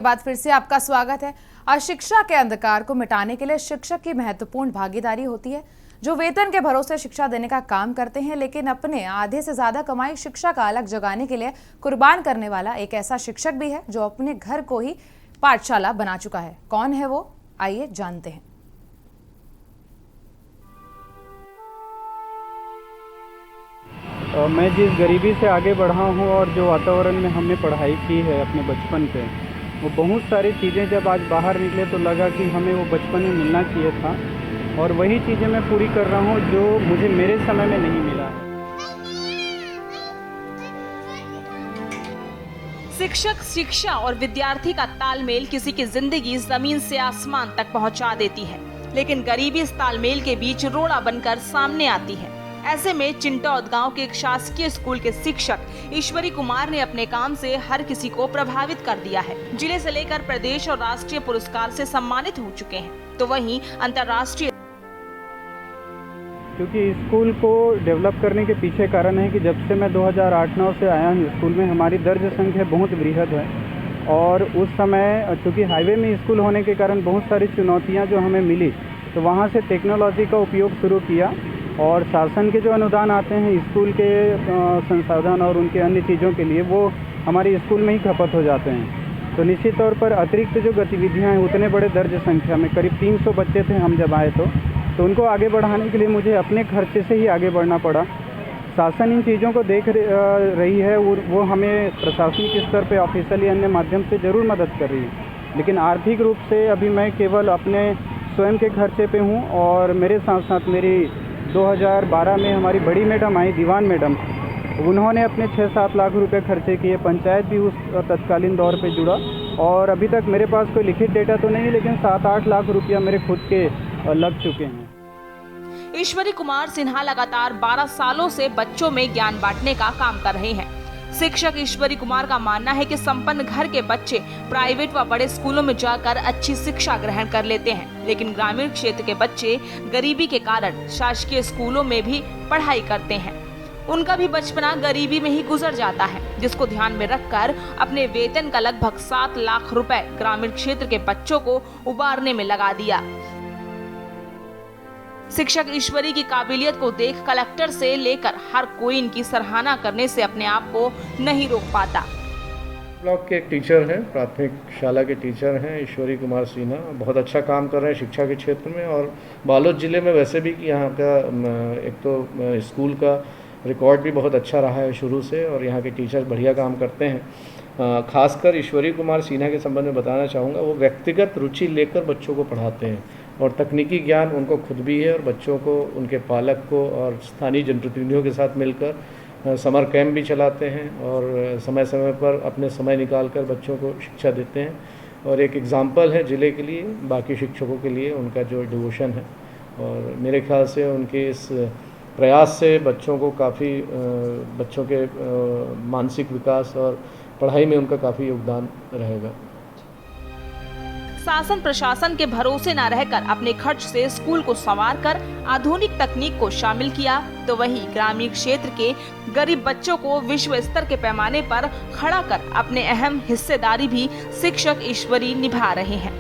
बाद फिर से आपका स्वागत है। अशिक्षा के अंधकार को मिटाने के लिए शिक्षक की महत्वपूर्ण भागीदारी होती है, जो वेतन के भरोसे शिक्षा देने का काम करते हैं, लेकिन अपने आधे से ज्यादा कमाई शिक्षा का अलग जगाने के लिए कुर्बान करने वाला एक ऐसा शिक्षक भी है जो अपने घर को ही पाठशाला बना चुका है। कौन है वो, आइए जानते हैं। मैं जिस गरीबी से आगे बढ़ा हूँ और जो वातावरण में हमने पढ़ाई की है अपने बचपन पे, वो बहुत सारी चीज़ें जब आज बाहर निकले तो लगा कि हमें वो बचपन में मिलना चाहिए था, और वही चीज़ें मैं पूरी कर रहा हूँ जो मुझे मेरे समय में नहीं मिला है। शिक्षक, शिक्षा और विद्यार्थी का तालमेल किसी की जिंदगी जमीन से आसमान तक पहुंचा देती है, लेकिन गरीबी इस तालमेल के बीच रोड़ा बनकर सामने आती है। ऐसे में चिंटौद गांव के एक शासकीय स्कूल के शिक्षक ईश्वरी कुमार ने अपने काम से हर किसी को प्रभावित कर दिया है। जिले से लेकर प्रदेश और राष्ट्रीय पुरस्कार से सम्मानित हो चुके हैं, तो वहीं अंतर्राष्ट्रीय। क्योंकि स्कूल को डेवलप करने के पीछे कारण है कि जब से मैं 2008-9 से आया हूँ स्कूल में, हमारी दर्ज संख्या बहुत बृहद है, और उस समय चूँकि हाईवे में स्कूल होने के कारण बहुत सारी चुनौतियाँ जो हमें मिली, तो वहाँ से टेक्नोलॉजी का उपयोग शुरू किया, और शासन के जो अनुदान आते हैं स्कूल के संसाधन और उनके अन्य चीज़ों के लिए, वो हमारे स्कूल में ही खपत हो जाते हैं। तो निश्चित तौर पर अतिरिक्त जो गतिविधियां हैं, उतने बड़े दर्ज संख्या में करीब 300 बच्चे थे हम जब आए, तो उनको आगे बढ़ाने के लिए मुझे अपने खर्चे से ही आगे बढ़ना पड़ा। शासन इन चीज़ों को देख रही है, वो हमें प्रशासनिक स्तर पर ऑफिशियली अन्य माध्यम से ज़रूर मदद कर रही है, लेकिन आर्थिक रूप से अभी मैं केवल अपने स्वयं के खर्चे पे हूँ। और मेरे साथ साथ मेरी 2012 में हमारी बड़ी मैडम आई, दीवान मैडम, उन्होंने अपने 6-7 लाख रुपए खर्चे किए। पंचायत भी उस तत्कालीन दौर पे जुड़ा, और अभी तक मेरे पास कोई लिखित डेटा तो नहीं, लेकिन 7-8 लाख रुपया मेरे खुद के लग चुके हैं। ईश्वरी कुमार सिन्हा लगातार 12 सालों से बच्चों में ज्ञान बांटने का काम कर रहे हैं। शिक्षक ईश्वरी कुमार का मानना है कि संपन्न घर के बच्चे प्राइवेट व बड़े स्कूलों में जाकर अच्छी शिक्षा ग्रहण कर लेते हैं, लेकिन ग्रामीण क्षेत्र के बच्चे गरीबी के कारण शासकीय स्कूलों में भी पढ़ाई करते हैं। उनका भी बचपना गरीबी में ही गुजर जाता है, जिसको ध्यान में रखकर अपने वेतन का लगभग 7 लाख रुपए ग्रामीण क्षेत्र के बच्चों को उबारने में लगा दिया। शिक्षक ईश्वरी की काबिलियत को देख कलेक्टर से लेकर हर कोई इनकी सराहना करने से अपने आप को नहीं रोक पाता। ब्लॉक के एक टीचर हैं, प्राथमिक शाला के टीचर हैं ईश्वरी कुमार सिन्हा, बहुत अच्छा काम कर रहे हैं शिक्षा के क्षेत्र में। और बालोद जिले में वैसे भी कि यहाँ का एक तो स्कूल का रिकॉर्ड भी बहुत अच्छा रहा है शुरू से, और यहाँ के टीचर बढ़िया काम करते हैं। खासकर ईश्वरी कुमार सिन्हा के संबंध में बताना चाहूँगा, वो व्यक्तिगत रुचि लेकर बच्चों को पढ़ाते हैं, और तकनीकी ज्ञान उनको खुद भी है, और बच्चों को, उनके पालक को और स्थानीय जनप्रतिनिधियों के साथ मिलकर समर कैंप भी चलाते हैं, और समय समय पर अपने समय निकालकर बच्चों को शिक्षा देते हैं। और एक एग्ज़ाम्पल है ज़िले के लिए, बाकी शिक्षकों के लिए उनका जो डिवोशन है, और मेरे ख्याल से उनके इस प्रयास से बच्चों को काफ़ी बच्चों के मानसिक विकास और पढ़ाई में उनका काफ़ी योगदान रहेगा। शासन प्रशासन के भरोसे न रहकर अपने खर्च से स्कूल को संवार कर आधुनिक तकनीक को शामिल किया, तो वहीं ग्रामीण क्षेत्र के गरीब बच्चों को विश्व स्तर के पैमाने पर खड़ा कर अपने अहम हिस्सेदारी भी शिक्षक ईश्वरी निभा रहे हैं।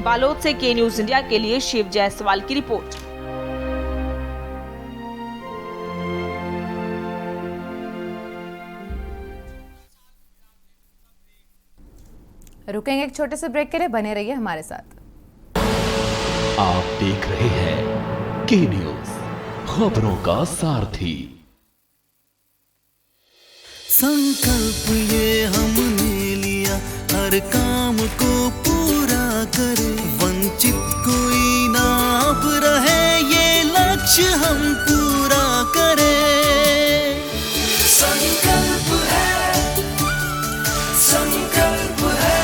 बालोद से के न्यूज़ इंडिया के लिए शिव जायसवाल की रिपोर्ट। रुकेंगे एक छोटे से ब्रेक के लिए, बने रहिए हमारे साथ। आप देख रहे हैं के न्यूज़, खबरों का सारथी। संकल्प ये हमने लिया, हर काम को पूरा करे, वंचित कोई ना अब रहे, ये लक्ष्य हम पूरा करें। संकल्प है, संकल्प है,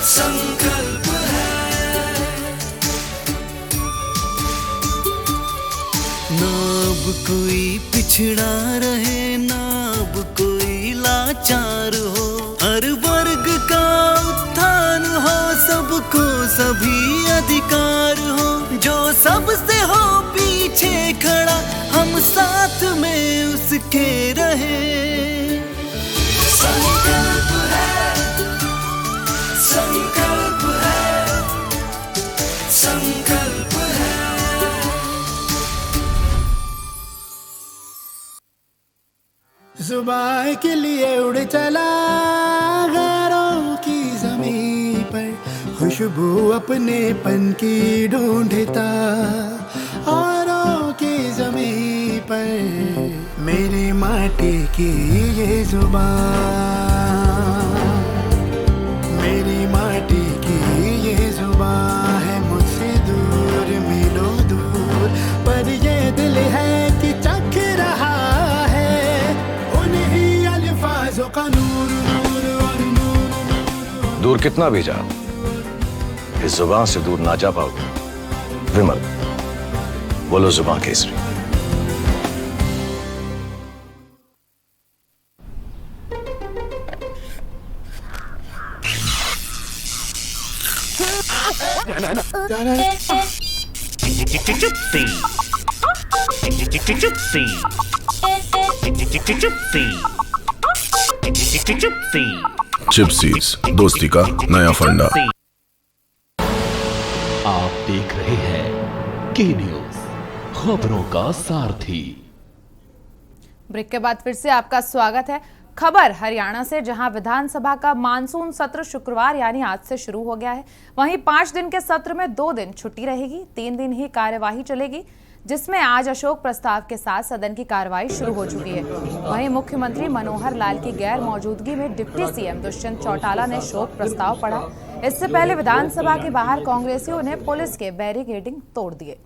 संकल्प है। ना अब कोई पिछड़ा रहे, ना अब कोई लाचार हो, हर वर्ग का उत्थान हो, सबको सभी अधिकार हो, जो सबसे हो पीछे खड़ा, हम साथ में उसके रहे। संकल्प है, के लिए उड़ चला गैरों की जमीन पर, खुशबू अपनेपन की ढूंढता औरों की जमीन पर, मेरी माटी की ये जुबान, मेरी माटी की ये जुबान है मुझसे दूर मीलों दूर, पर ये दिल है कि चख रहा है उन्हीं अल्फाजों का नूर नूर और नूर। दूर कितना भी जा, इस जुबान से दूर ना जा पाओगे। विमल, बोलो जुबान केसरी। चिप्सीज, दोस्ती का नया फंडा। आप देख रहे हैं के न्यूज, खबरों का सारथी। ब्रेक के बाद फिर से आपका स्वागत है। खबर हरियाणा से, जहां विधानसभा का मानसून सत्र शुक्रवार यानी आज से शुरू हो गया है। वहीं 5 दिन के सत्र में 2 दिन छुट्टी रहेगी, 3 दिन ही कार्यवाही चलेगी, जिसमें आज अशोक प्रस्ताव के साथ सदन की कार्रवाई शुरू हो चुकी है। वहीं मुख्यमंत्री मनोहर लाल की गैर मौजूदगी में डिप्टी सीएम दुष्यंत चौटाला ने शोक प्रस्ताव पढ़ा। इससे पहले विधानसभा के बाहर कांग्रेसियों ने पुलिस के बैरिकेडिंग तोड़ दिए।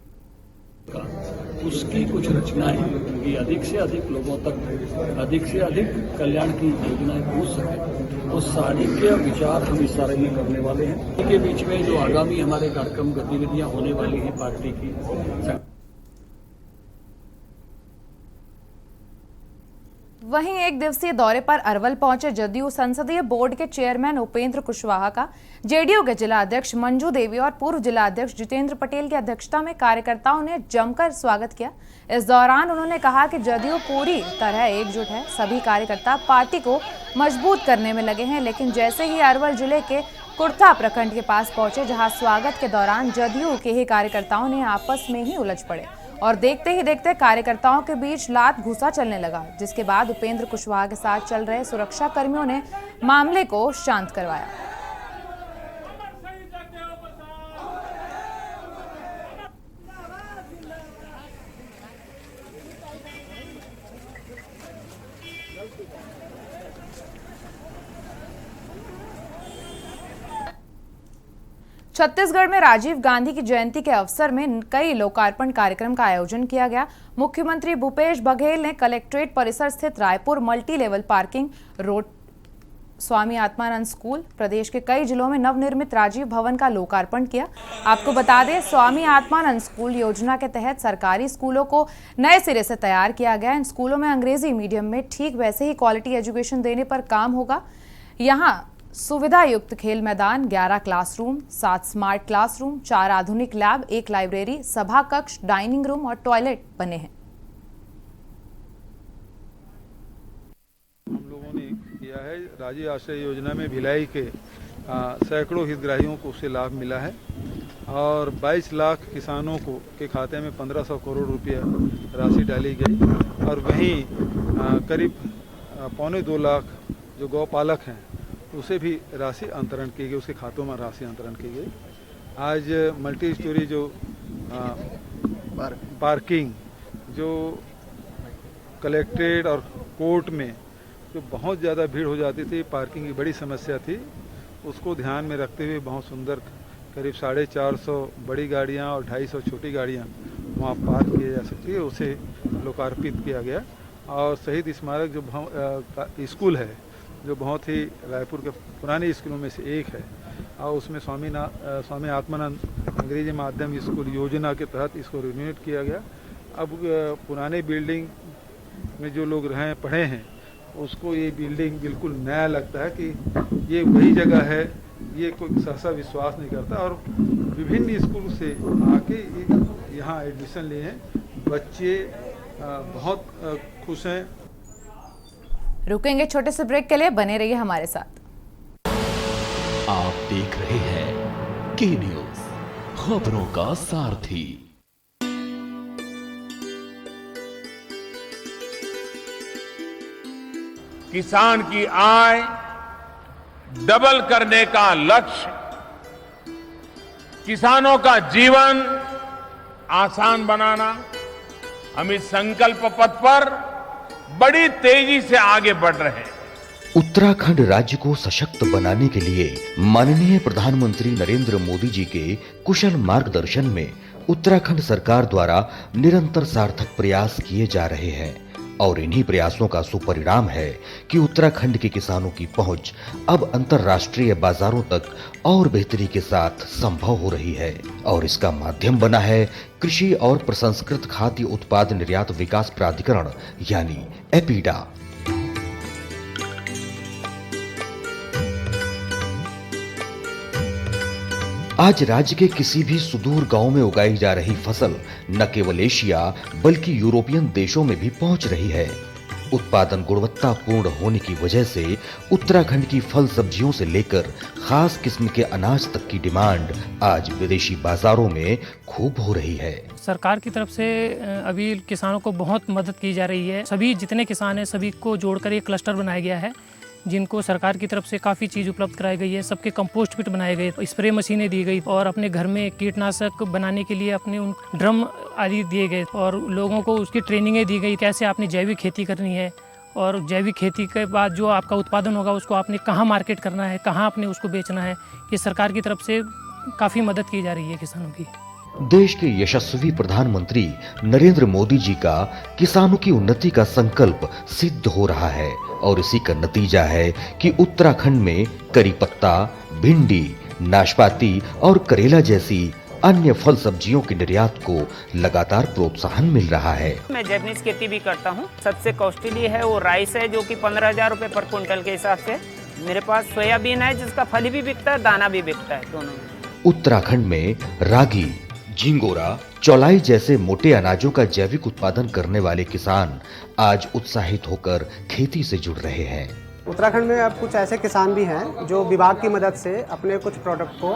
उसकी कुछ रचनाएं कि अधिक से अधिक लोगों तक अधिक से अधिक कल्याण की योजनाएं पहुंच सके, उस सारी के विचार हम इस सारे में करने वाले हैं। इनके बीच में जो आगामी हमारे कार्यक्रम गतिविधियां होने वाली हैं पार्टी की। वहीं 1 दिवसीय दौरे पर अरवल पहुंचे जदयू संसदीय बोर्ड के चेयरमैन उपेंद्र कुशवाहा का जेडीयू के जिला अध्यक्ष मंजू देवी और पूर्व जिला अध्यक्ष जितेंद्र पटेल की अध्यक्षता में कार्यकर्ताओं ने जमकर स्वागत किया। इस दौरान उन्होंने कहा कि जदयू पूरी तरह एकजुट है, सभी कार्यकर्ता पार्टी को मजबूत करने में लगे हैं। लेकिन जैसे ही अरवल जिले के कुर्था प्रखंड के पास पहुंचे, जहां स्वागत के दौरान जदयू के ही कार्यकर्ताओं ने आपस में ही उलझ पड़े और देखते ही देखते कार्यकर्ताओं के बीच लात घूसा चलने लगा, जिसके बाद उपेंद्र कुशवाहा के साथ चल रहे सुरक्षा कर्मियों ने मामले को शांत करवाया। छत्तीसगढ़ में राजीव गांधी की जयंती के अवसर में कई लोकार्पण कार्यक्रम का आयोजन किया गया। मुख्यमंत्री भूपेश बघेल ने कलेक्ट्रेट परिसर स्थित Raipur multi level parking road, Swami Atmanand school, प्रदेश के कई जिलों में नवनिर्मित राजीव भवन का लोकार्पण किया। आपको बता दें, स्वामी आत्मानंद स्कूल योजना के तहत सरकारी स्कूलों को नए सिरे से तैयार किया गया। इन स्कूलों में अंग्रेजी मीडियम में ठीक वैसे ही क्वालिटी एजुकेशन देने पर काम होगा। यहाँ सुविधा युक्त खेल मैदान, 11 क्लासरूम, 7 स्मार्ट क्लासरूम, 4 आधुनिक लैब, 1 लाइब्रेरी, सभा कक्ष, डाइनिंग रूम और टॉयलेट बने हैं। हम लोगों ने किया है, राजीव आश्रय योजना में भिलाई के सैकड़ों हितग्राहियों को उससे लाभ मिला है और 22 लाख किसानों को के खाते में 1500 करोड़ रुपया राशि डाली गई और वहीं करीब 1.25 लाख जो गौपालक हैं उसे भी राशि अंतरण की गई, उसके खातों में राशि अंतरण की गई। आज मल्टी स्टोरी जो पार्किंग जो कलेक्ट्रेट और कोर्ट में जो बहुत ज़्यादा भीड़ हो जाती थी, पार्किंग की बड़ी समस्या थी, उसको ध्यान में रखते हुए बहुत सुंदर करीब 450 बड़ी गाड़ियां और 250 छोटी गाड़ियां वहां पार्क किया जा सकती है, उसे लोकार्पित किया गया। और शहीद स्मारक जो स्कूल है, जो बहुत ही रायपुर के पुराने स्कूलों में से एक है और उसमें स्वामी आत्मानंद अंग्रेजी माध्यम स्कूल योजना के तहत इसको रिनोवेट किया गया। अब पुराने बिल्डिंग में जो लोग रहे पढ़े हैं उसको ये बिल्डिंग बिल्कुल नया लगता है कि ये वही जगह है, ये कोई सहसा विश्वास नहीं करता। और विभिन्न स्कूल से आके यहाँ एडमिशन लिए हैं, बच्चे बहुत खुश हैं। रुकेंगे छोटे से ब्रेक के लिए, बने रहिए हमारे साथ। आप देख रहे हैं के न्यूज, खबरों का सारथी। किसान की आय डबल करने का लक्ष्य, किसानों का जीवन आसान बनाना, हम इस संकल्प पथ पर बड़ी तेजी से आगे बढ़ रहे हैं। उत्तराखंड राज्य को सशक्त बनाने के लिए माननीय प्रधानमंत्री नरेंद्र मोदी जी के कुशल मार्गदर्शन में उत्तराखंड सरकार द्वारा निरंतर सार्थक प्रयास किए जा रहे हैं और इन्हीं प्रयासों का सुपरिणाम है कि उत्तराखंड के किसानों की पहुंच अब अंतर्राष्ट्रीय बाजारों तक और बेहतरी के साथ संभव हो रही है और इसका माध्यम बना है कृषि और प्रसंस्कृत खाद्य उत्पाद निर्यात विकास प्राधिकरण यानी एपीडा। आज राज्य के किसी भी सुदूर गांव में उगाई जा रही फसल न केवल एशिया बल्कि यूरोपियन देशों में भी पहुंच रही है। उत्पादन गुणवत्तापूर्ण होने की वजह से उत्तराखंड की फल सब्जियों से लेकर खास किस्म के अनाज तक की डिमांड आज विदेशी बाजारों में खूब हो रही है। सरकार की तरफ से अभी किसानों को बहुत मदद की जा रही है। सभी जितने किसान हैं सभी को जोड़कर एक क्लस्टर बनाया गया है जिनको सरकार की तरफ से काफ़ी चीज़ उपलब्ध कराई गई है। सबके कंपोस्ट पिट बनाए गए, स्प्रे मशीनें दी गई और अपने घर में कीटनाशक बनाने के लिए अपने उन ड्रम आदि दिए गए और लोगों को उसकी ट्रेनिंगें दी गई कैसे आपने जैविक खेती करनी है और जैविक खेती के बाद जो आपका उत्पादन होगा उसको आपने कहाँ मार्केट करना है, कहाँ आपने उसको बेचना है। ये सरकार की तरफ से काफ़ी मदद की जा रही है किसानों की। देश के यशस्वी प्रधानमंत्री नरेंद्र मोदी जी का किसानों की उन्नति का संकल्प सिद्ध हो रहा है और इसी का नतीजा है कि उत्तराखंड में करी पत्ता, भिंडी, नाशपाती और करेला जैसी अन्य फल सब्जियों के निर्यात को लगातार प्रोत्साहन मिल रहा है। मैं जैपनीज खेती भी करता हूँ। सबसे कॉस्टली है वो राइस है जो कि 15,000 रुपए पर क्विंटल के हिसाब से। मेरे पास सोयाबीन है जिसका फल भी बिकता है, दाना भी बिकता है, दोनों में। उत्तराखंड में रागी, झिंगोरा, चौलाई जैसे मोटे अनाजों का जैविक उत्पादन करने वाले किसान आज उत्साहित होकर खेती से जुड़ रहे हैं। उत्तराखंड में अब कुछ ऐसे किसान भी हैं जो विभाग की मदद से अपने कुछ प्रोडक्ट को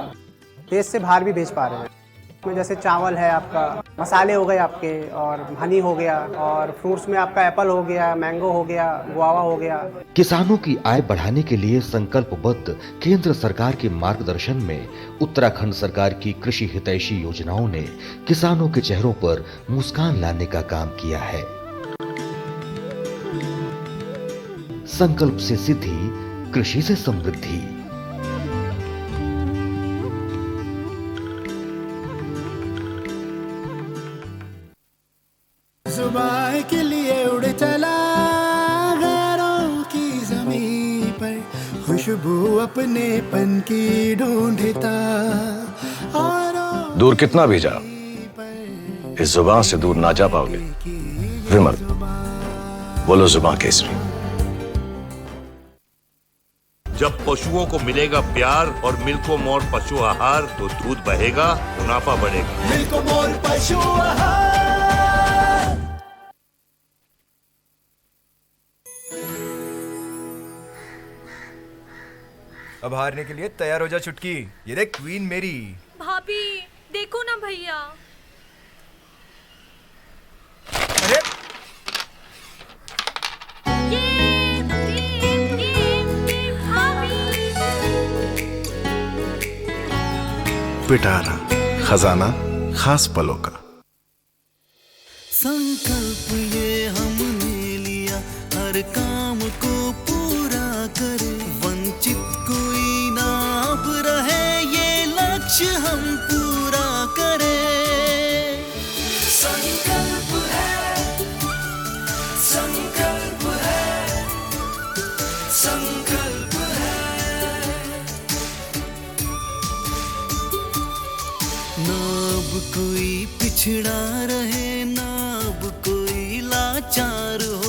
देश से बाहर भी भेज पा रहे हैं। इसमें जैसे चावल है, आपका मसाले हो गए आपके, और हनी हो गया, और फ्रूट्स में आपका एप्पल हो गया, मैंगो हो गया, गुआवा हो गया। किसानों की आय बढ़ाने के लिए संकल्पबद्ध केंद्र सरकार के मार्गदर्शन में उत्तराखंड सरकार की कृषि हितैषी योजनाओं ने किसानों के चेहरों पर मुस्कान लाने का काम किया है। संकल्प से सिद्धि, कृषि से समृद्धि। जुबान के लिए उड़ चला गैरों की ज़मीं पर, खुशबू अपनेपन की ढूंढता। दूर कितना भी जा, इस जुबान से दूर ना जा पाओगे। विमल, बोलो जुबान केसरी। जब पशुओं को मिलेगा प्यार और मिल्को मोर पशु आहार तो दूध बहेगा, मुनाफा बढ़ेगा। मिल्को मोर पशु आहार। अब हारने के लिए तैयार हो जा चुटकी। ये देख क्वीन मेरी। भाभी देखो ना भैया। अरे पिटारा, खजाना खास पलों का। संकल्प ये हमने लिया, हर काम को पूरा करे, वंचित कोई ना अब रहे, ये लक्ष्य हम पूरा करें। संकल्प है, संकल्प है, संकल्प है। ना अब कोई पिछड़ा रहे, ना अब कोई लाचार हो,